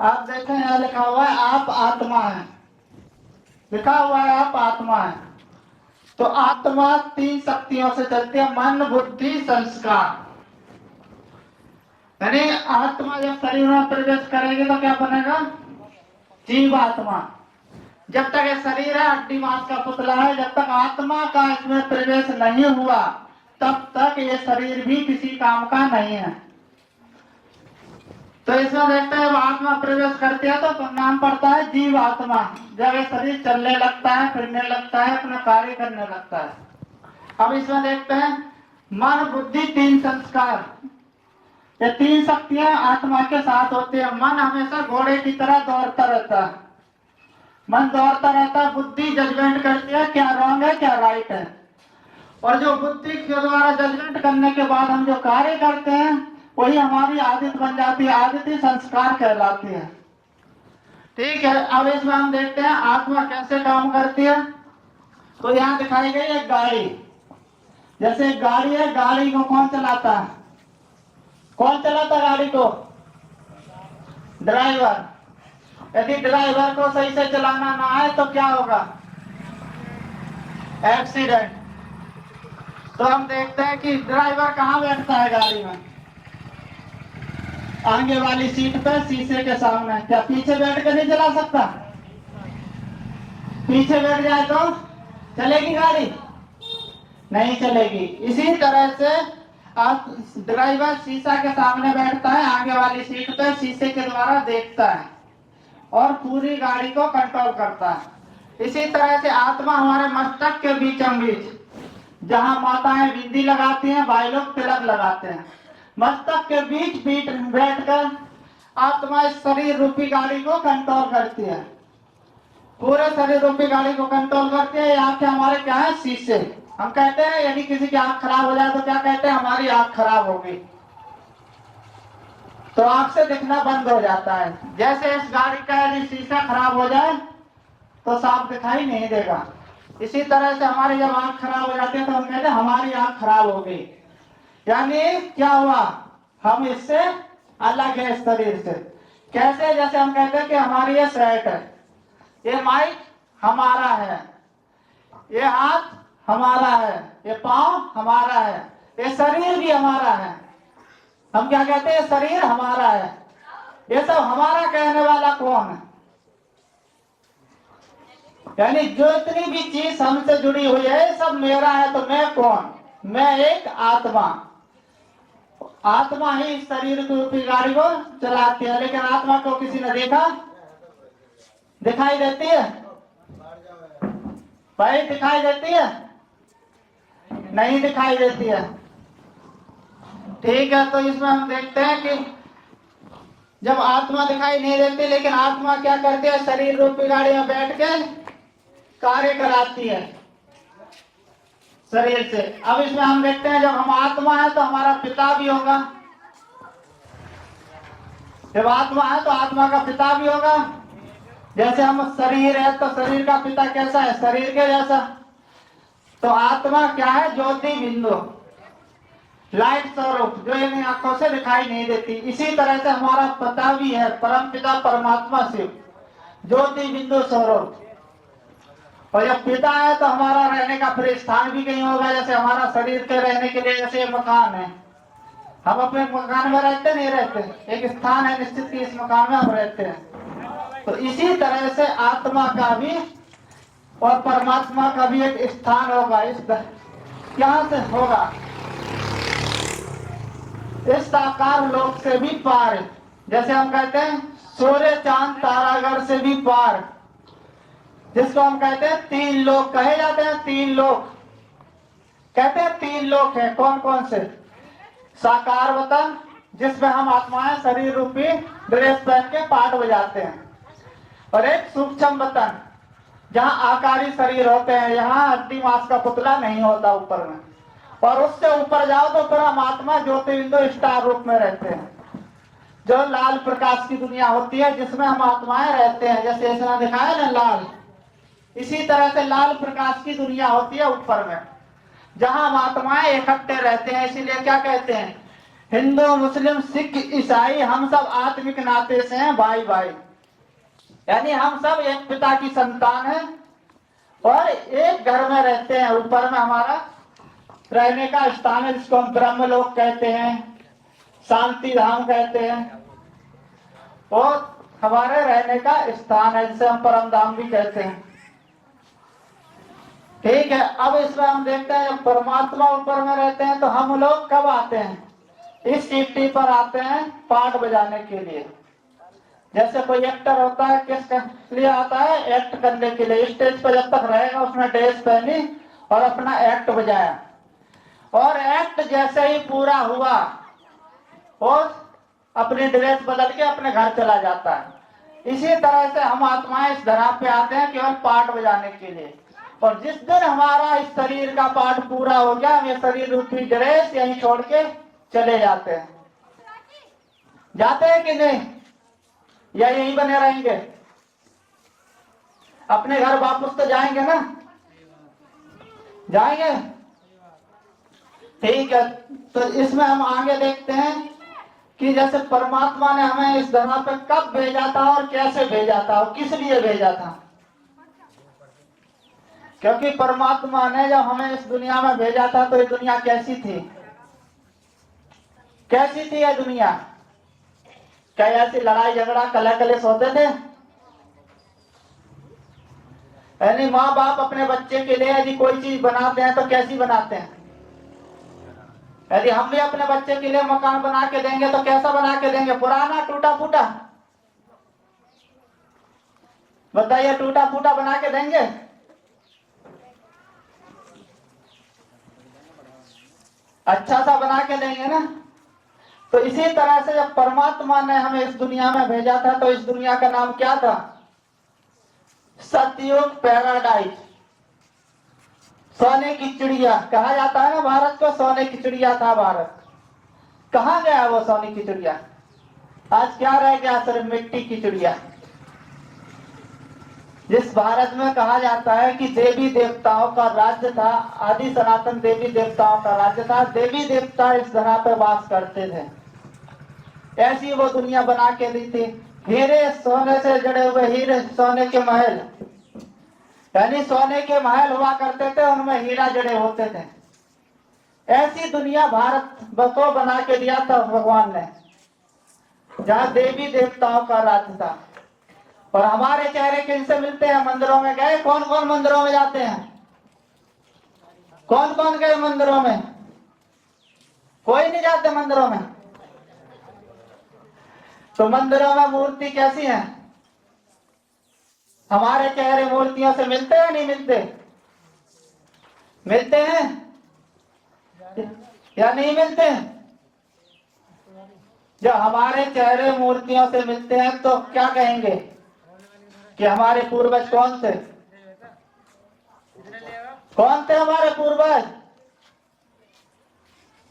आप देखें यहाँ लिखा हुआ है आप आत्मा है, लिखा हुआ है आप आत्मा है। तो आत्मा तीन शक्तियों से चलती है, मन बुद्धि संस्कार। यानी आत्मा जब शरीर में प्रवेश करेगी तो क्या बनेगा? जीव आत्मा। जब तक ये शरीर है हड्डी मांस का पुतला है, जब तक आत्मा का इसमें प्रवेश नहीं हुआ तब तक ये शरीर भी किसी काम का नहीं है। तो इसमें देखते हैं आत्मा प्रवेश करती है तो नाम पड़ता है जीव आत्मा। जब ये शरीर चलने लगता है, फिरने लगता है, अपना कार्य करने लगता है। अब इसमें देखते हैं मन बुद्धि तीन संस्कार, ये तीन शक्तियां आत्मा के साथ होती है। मन हमेशा घोड़े की तरह दौड़ता रहता है, मन दौड़ता रहता है, बुद्धि जजमेंट करती है क्या रॉन्ग है क्या राइट है, और जो बुद्धि के द्वारा जजमेंट करने के बाद हम जो कार्य करते हैं वही हमारी आदत बन जाती है, आदत ही संस्कार कहलाती है। ठीक है, अब इसमें हम देखते हैं आत्मा कैसे काम करती है। तो यहाँ दिखाई गई एक गाड़ी, जैसे एक गाड़ी है, गाड़ी को कौन चलाता है? कौन चलाता है गाड़ी को? ड्राइवर। यदि ड्राइवर को सही से चलाना ना आए तो क्या होगा? एक्सीडेंट। तो हम देखते हैं कि ड्राइवर कहाँ बैठता है गाड़ी में? आगे वाली सीट पे शीशे के सामने। क्या पीछे बैठ कर नहीं चला सकता? पीछे बैठ जाए तो चलेगी गाड़ी? नहीं चलेगी। इसी तरह से आप ड्राइवर शीशा के सामने बैठता है, आगे वाली सीट पे शीशे के द्वारा देखता है और पूरी गाड़ी को कंट्रोल करता है। इसी तरह से आत्मा हमारे मस्तक के बीचों बीच, जहां माताएं बिंदी लगाती हैं, भाई लोग तिलक लगाते हैं, मस्तक के बीच बीच बैठकर आत्मा इस शरीर रूपी गाड़ी को कंट्रोल करती है, पूरे शरीर रूपी गाड़ी को कंट्रोल करती है। आंखें हमारे क्या है? शीशे। हम कहते हैं यदि किसी की आंख खराब हो जाए तो क्या कहते हैं? हमारी आंख खराब हो गई, तो आंख से दिखना बंद हो जाता है। जैसे इस गाड़ी का यदि शीशा खराब हो जाए तो साफ दिखाई नहीं देगा। इसी तरह से हमारी जब आंख खराब हो जाती है तो हम कहते हैं हमारी आंख खराब हो गई, यानी क्या हुआ? हम इससे अलग है इस शरीर से। कैसे? जैसे हम कहते हैं कि हमारी ये शर्ट है, ये माइक हमारा है, ये हाथ हमारा है, ये पांव हमारा है, ये शरीर भी हमारा है। हम क्या कहते हैं? शरीर हमारा है। ये सब हमारा कहने वाला कौन है? यानी जो इतनी भी चीज हमसे जुड़ी हुई है सब मेरा है। तो मैं कौन? मैं एक आत्मा। आत्मा ही इस शरीर की गाड़ी को चलाती है। लेकिन आत्मा को किसी ने देखा? दिखाई देती है? भाई दिखाई देती है? नहीं दिखाई देती है। ठीक है, तो इसमें हम देखते हैं कि जब आत्मा दिखाई नहीं देती, लेकिन आत्मा क्या करती है? शरीर रूपी गाड़ी में बैठ के कार्य कराती है शरीर से। अब इसमें हम देखते हैं जब हम आत्मा है तो हमारा पिता भी होगा। जब आत्मा है तो आत्मा का पिता भी होगा। जैसे हम शरीर है तो शरीर का पिता कैसा है? शरीर के जैसा। तो आत्मा क्या है? ज्योति बिंदु, लाइट स्वरूप, जो इन आंखों से दिखाई नहीं देती। इसी तरह से हमारा पिता भी है, परम पिता परमात्मा शिव, ज्योति बिंदु स्वरूप। और जब पिता है तो हमारा रहने का फिर स्थान भी कहीं होगा। जैसे हमारा शरीर के रहने के लिए जैसे मकान है, हम अपने मकान में रहते नहीं रहते, एक स्थान है निश्चित कि इस मकान में हम रहते हैं। तो इसी तरह से आत्मा का भी और परमात्मा का भी एक स्थान होगा। इस क्या से होगा? इस साकार लोक से भी पार। जैसे हम कहते हैं सूर्य चांद तारागढ़ से भी पार, जिसको हम कहते हैं तीन लोक कहे जाते हैं। तीन लोक कहते हैं, तीन लोक है। कौन कौन से? साकार वतन, जिसमें हम आत्माएं शरीर रूपी ड्रेस पहन के पाठ बजाते हैं, और एक सूक्ष्म वतन जहाँ आकारी शरीर होते हैं, यहाँ हड्डी मांस का पुतला नहीं होता ऊपर में। और उससे ऊपर जाओ तो फिर हम आत्मा ज्योति बिंदु स्टार रूप में रहते हैं, जो लाल प्रकाश की दुनिया होती है जिसमें हम आत्माएं रहते हैं। जैसे इसमें दिखाया ना लाल, इसी तरह से लाल प्रकाश की दुनिया होती है ऊपर में, जहां हम आत्माएं इकट्ठे रहते हैं। इसीलिए क्या कहते हैं? हिंदू मुस्लिम सिख ईसाई हम सब आत्मिक नाते से हैं, भाई भाई। यानी हम सब एक पिता की संतान हैं और एक घर में रहते हैं। ऊपर में हमारा रहने का स्थान है जिसको हम ब्रह्मलोक कहते हैं, शांति धाम कहते हैं, और हमारे रहने का स्थान है जिसे हम परम धाम भी कहते हैं। ठीक है, अब इसमें हम देखते हैं जब परमात्मा ऊपर में रहते हैं तो हम लोग कब आते हैं? इस सीटी पर आते हैं पाठ बजाने के लिए। जैसे कोई एक्टर होता है, किस लिए आता है? एक्ट करने के लिए। स्टेज पर जब तक रहेगा उसने ड्रेस पहनी और अपना एक्ट बजाया, और एक्ट जैसे ही पूरा हुआ और अपनी ड्रेस बदल के अपने घर चला जाता है। इसी तरह से हम आत्माएं इस धरा पे आते हैं केवल पाठ बजाने के लिए, और जिस दिन हमारा इस शरीर का पाठ पूरा हो गया, हम ये शरीर रूपी ड्रेस यहीं छोड़ के चले जाते हैं। जाते हैं कि नहीं? या यहीं बने रहेंगे? अपने घर वापस तो जाएंगे ना? जाएंगे। ठीक है, तो इसमें हम आगे देखते हैं कि जैसे परमात्मा ने हमें इस धरा पे कब भेजा था और कैसे भेजा था और किस लिए भेजा था। क्योंकि परमात्मा ने जब हमें इस दुनिया में भेजा था तो ये दुनिया कैसी थी? कैसी थी ये दुनिया? क्या ऐसी लड़ाई झगड़ा कलह कलेश होते थे? यानी माँ बाप अपने बच्चे के लिए यदि कोई चीज बनाते हैं तो कैसी बनाते हैं? यदि हम भी अपने बच्चे के लिए मकान बना के देंगे तो कैसा बना के देंगे? पुराना टूटा फूटा? बताइए, टूटा फूटा बना के देंगे? अच्छा सा बना के देंगे ना। तो इसी तरह से जब परमात्मा ने हमें इस दुनिया में भेजा था तो इस दुनिया का नाम क्या था? सतयुग पैराडाइज। सोने की चिड़िया कहा जाता है ना भारत को, सोने की चिड़िया था भारत। कहाँ गया वो सोने की चिड़िया? आज क्या रह गया? सिर्फ मिट्टी की चिड़िया। जिस भारत में कहा जाता है कि देवी देवताओं का राज्य था, आदि सनातन देवी देवताओं का राज्य था, देवी देवता इस धरा पर वास करते थे, ऐसी वो दुनिया बना के दी थी। हीरे सोने से जड़े हुए, हीरे सोने के महल, यानी सोने के महल हुआ करते थे, उनमें हीरा जड़े होते थे। ऐसी दुनिया भारत को बना के दिया था भगवान ने, जहाँ देवी देवताओं का राज्य था। और हमारे चेहरे किनसे मिलते हैं? मंदिरों में गए? कौन कौन मंदिरों में जाते हैं? कौन कौन गए मंदिरों में? कोई नहीं जाते मंदिरों में। तो मंदिरों में मूर्ति कैसी है? हमारे चेहरे मूर्तियों से मिलते हैं नहीं मिलते? मिलते हैं या नहीं मिलते? जब हमारे चेहरे मूर्तियों से मिलते हैं तो क्या कहेंगे कि हमारे पूर्वज कौन थे? कौन थे हमारे पूर्वज?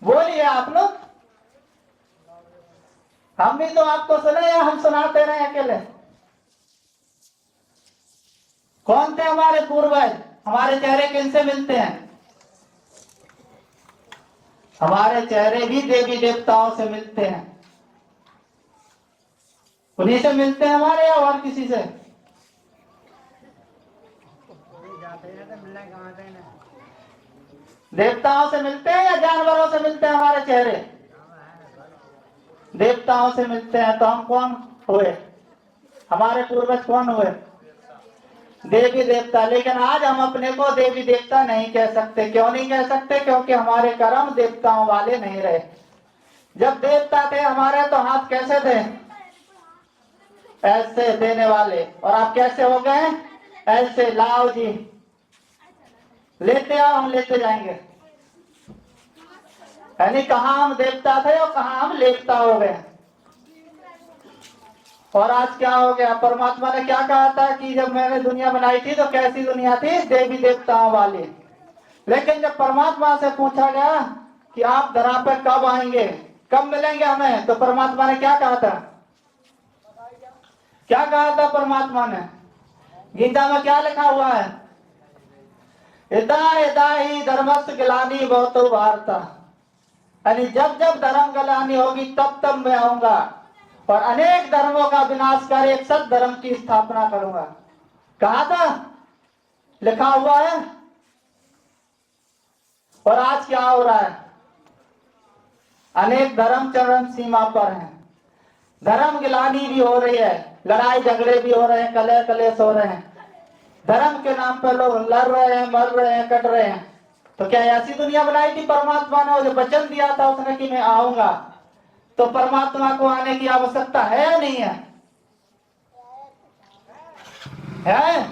बोलिए आप लोग। हम भी तो आपको सुने या हम सुनाते रहे अकेले? कौन थे हमारे पूर्वज? हमारे चेहरे किनसे मिलते हैं? हमारे चेहरे भी देवी देवताओं से मिलते हैं। उन्हीं से मिलते हैं हमारे, या और किसी से? देवताओं से मिलते हैं या जानवरों से मिलते हैं हमारे चेहरे? देवताओं से मिलते हैं। तो हम कौन हुए? हमारे पूर्वज कौन हुए? देवी देवता। लेकिन आज हम अपने को देवी देवता नहीं कह सकते। क्यों नहीं कह सकते? क्योंकि हमारे कर्म देवताओं वाले नहीं रहे। जब देवता थे हमारे तो हाथ कैसे थे? ऐसे देने वाले। और आप कैसे हो गए? ऐसे। लाओ जी, लेते आओ, हम लेते जाएंगे। यानी कहाँ हम देवता थे और कहाँ हम लेवता हो गए। और आज क्या हो गया? परमात्मा ने क्या कहा था कि जब मैंने दुनिया बनाई थी तो कैसी दुनिया थी? देवी देवताओं वाली। लेकिन जब परमात्मा से पूछा गया कि आप धरा पे कब आएंगे, कब मिलेंगे हमें, तो परमात्मा ने क्या कहा था? क्या कहा था परमात्मा ने? गीता में क्या लिखा हुआ है? यदा यदा ही धर्मस्य ग्लानि भवतो भारत। यानी जब जब धर्म गलानी होगी तब तब मैं आऊंगा और अनेक धर्मों का विनाश कर एक सत धर्म की स्थापना करूंगा। कहा था, लिखा हुआ है। और आज क्या हो रहा है? अनेक धर्म चरम सीमा पर हैं, धर्म गिलानी भी हो रही है, लड़ाई झगड़े भी हो रहे हैं, कलह कलेश हो रहे हैं, धर्म के नाम पर लोग लड़ रहे हैं, मर रहे हैं, कट रहे हैं। तो क्या ऐसी दुनिया बनाई थी परमात्मा ने? जो वचन दिया था उसने कि मैं आऊंगा, तो परमात्मा को आने की आवश्यकता है या नहीं है? है।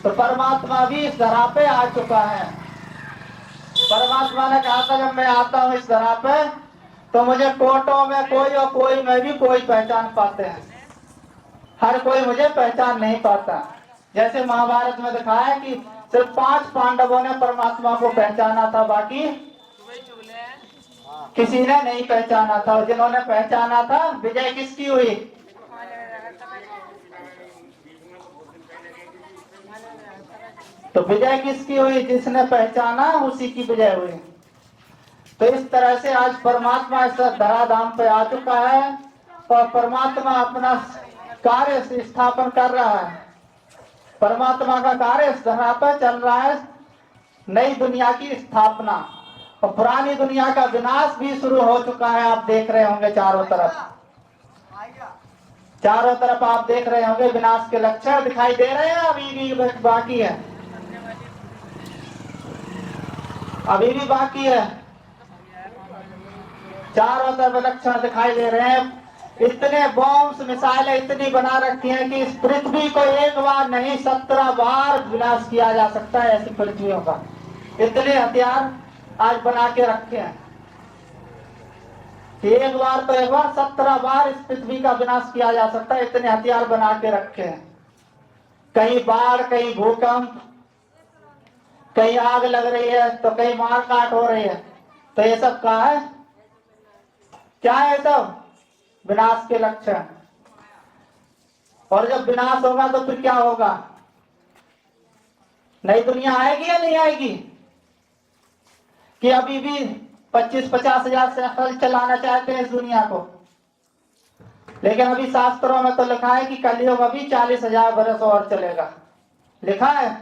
तो परमात्मा भी इस धरा पे आ चुका है। परमात्मा ने कहा था जब मैं आता हूं इस धरा पे तो मुझे कोर्टों में कोई और कोई में भी कोई पहचान पाते हैं, हर कोई मुझे पहचान नहीं पाता। जैसे महाभारत में दिखाया है कि सिर्फ 5 पांडवों ने परमात्मा को पहचाना था, बाकी किसी ने नहीं पहचाना था। और जिन्होंने पहचाना था, विजय किसकी हुई? तो विजय किसकी हुई? जिसने पहचाना उसी की विजय हुई। तो इस तरह से आज परमात्मा इस धराधाम पे आ चुका है और परमात्मा अपना कार्य स्थापन कर रहा है। परमात्मा का कार्य इस धरा पर चल रहा है, नई दुनिया की स्थापना। और पुरानी दुनिया का विनाश भी शुरू हो चुका है। आप देख रहे होंगे चारों तरफ, चारों तरफ आप देख रहे होंगे विनाश के लक्षण दिखाई दे रहे हैं। अभी भी बाकी है, अभी भी बाकी है। चारों तरफ लक्षण दिखाई दे रहे हैं। इतने बॉम्ब्स मिसाइलें इतनी बना रखी हैं कि इस पृथ्वी को एक बार नहीं 17 बार विनाश किया जा सकता है। ऐसी पृथ्वियों का इतने हथियार आज बना के रखे हैं कि एक बार तो एक बार 17 बार इस पृथ्वी का विनाश किया जा सकता है। इतने हथियार बना के रखे हैं। कहीं बाढ़, कहीं भूकंप, कहीं आग लग रही है तो कहीं मार काट हो रही है। तो ये सब क्या है? क्या है सब? विनाश के लक्षण। और जब विनाश होगा तो फिर क्या होगा? नई दुनिया आएगी या नहीं आएगी? कि अभी भी 25-50 हजार साल चलाना चाहते हैं इस दुनिया को, लेकिन अभी शास्त्रों में तो लिखा है कि कलयुग अभी 40,000 वर्ष और चलेगा, लिखा है।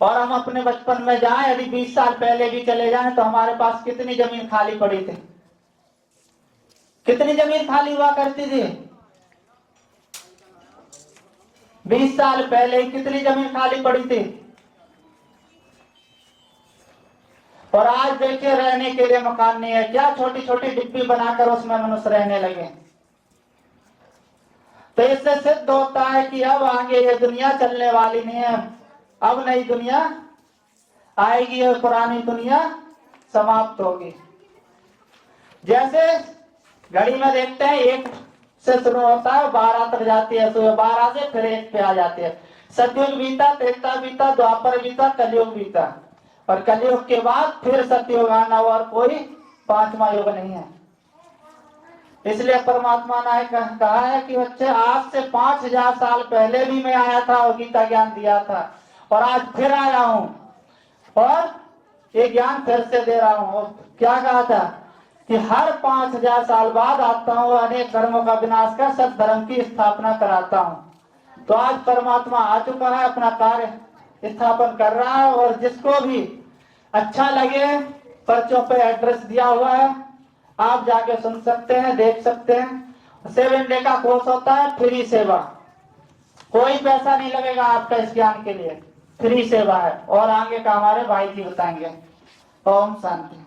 और हम अपने बचपन में जाएं, यदि 20 साल पहले भी चले जाएं तो हमारे पास कितनी जमीन खाली पड़ी थी? कितनी जमीन खाली हुआ करती थी? 20 साल पहले कितनी जमीन खाली पड़ी थी? और आज देखिए रहने के लिए मकान नहीं है। क्या छोटी छोटी डिब्बी बनाकर उसमें मनुष्य रहने लगे। तो इससे सिद्ध होता है कि अब आगे ये दुनिया चलने वाली नहीं है। अब नई दुनिया आएगी और पुरानी दुनिया समाप्त होगी। जैसे घड़ी में देखते हैं 1 से शुरू होता है, 12 तक जाती है, सुबह 12 से फिर 1 पे आ जाती है। सतयुग बीता, त्रेता बीता, द्वापर बीता, कलयुग बीता, और कलयुग के बाद फिर सतयुग आना और कोई 5वां युग नहीं है। इसलिए परमात्मा ने कहा है कि बच्चे आज से 5000 साल पहले भी मैं आया था और गीता ज्ञान दिया था, और आज फिर आया हूं और ये ज्ञान फिर से दे रहा हूं। क्या कहा था कि हर 5000 साल बाद आता हूं, अनेक धर्मों का विनाश कर सत धर्म की स्थापना कराता हूं। तो आज परमात्मा आ चुका है, अपना कार्य स्थापन कर रहा है। और जिसको भी अच्छा लगे, पर्चों पे एड्रेस दिया हुआ है, आप जाके सुन सकते हैं, देख सकते हैं। 7 डे का कोर्स होता है, फ्री सेवा, कोई पैसा नहीं लगेगा आपका इस ज्ञान के लिए, फ्री सेवा है। और आगे का हमारे भाई जी बताएंगे। ओम शांति।